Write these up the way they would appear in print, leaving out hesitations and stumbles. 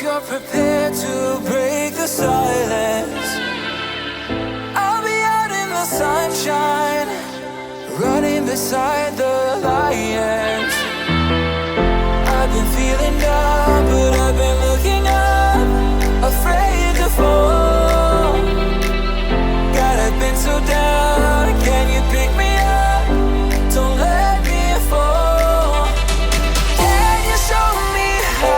you're prepared to break the silence, I'll be out in the sunshine, running beside the lions. I've been feeling down, but I've been looking up, afraid to fall. God, I've been so down, can you pick me up? Don't let me fall. Can you show me how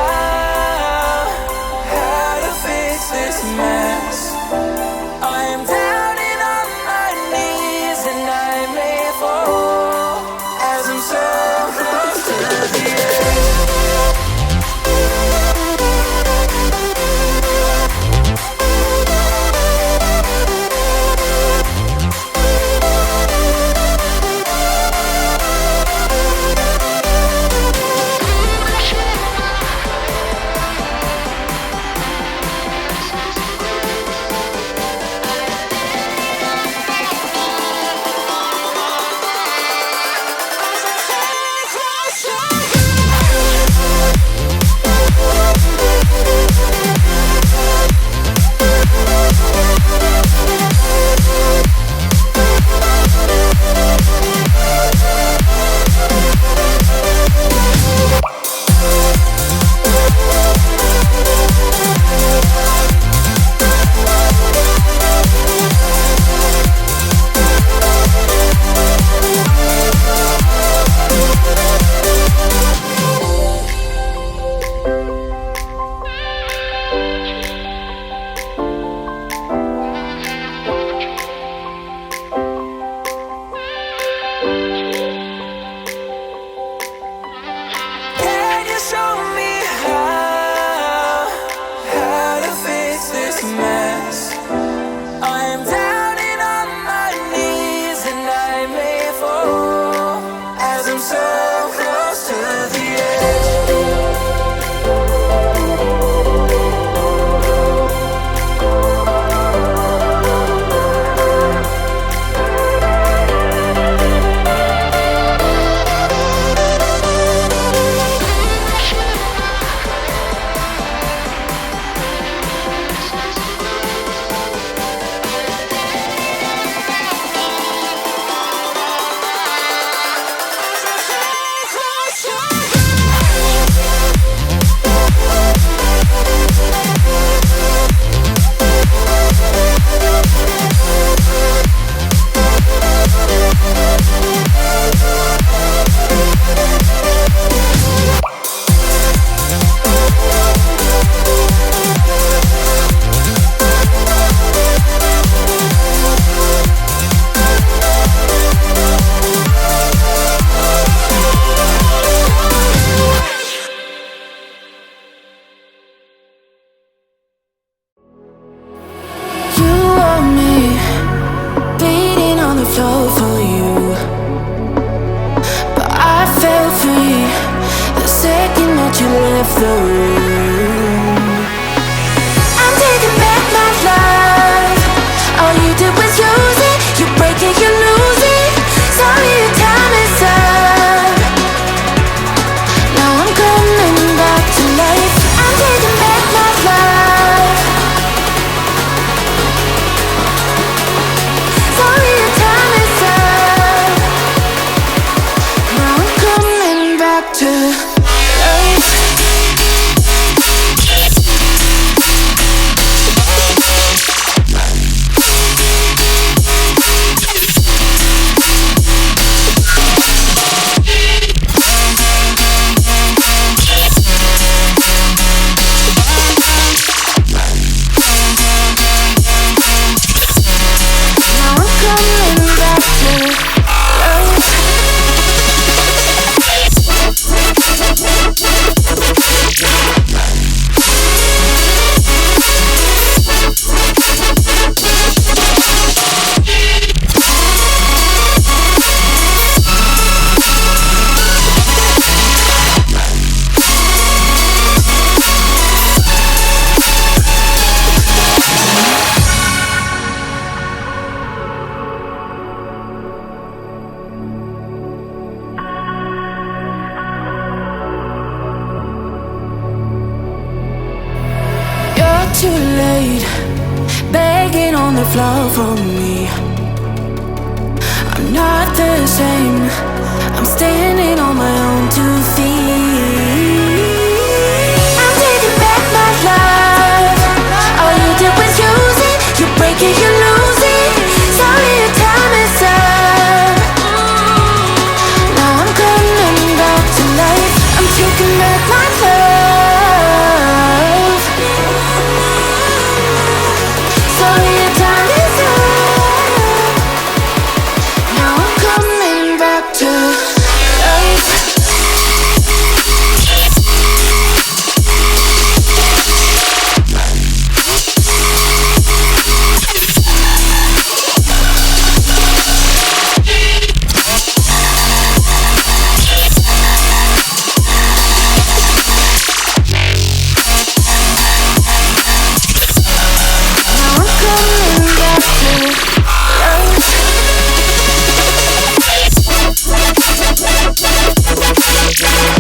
to fix this mess? I am down and on my knees and I may fall as I'm so close to the edge. Can you show me how to fix this mess? I am down and on my knees and I may fall as I'm so close to the edge. You want me bleeding on the floor for you, but I felt free the second that you left the room. I'm taking back my life. All you did was use it. You break it, you lose it. Sorry, your time is up. Now I'm coming back to life. I'm taking back my life. Sorry, your time is up. Now I'm coming back to life. of love from me. I'm not the same. I'm standing on my own 2 feet. I'm taking back my love. All you did was use it. You break it, you lose it. Sorry, your time is up. Now I'm coming back to life. I'm taking back my love. Sorry, your time is up. Now I'm coming back to life. Now I'm coming back to life.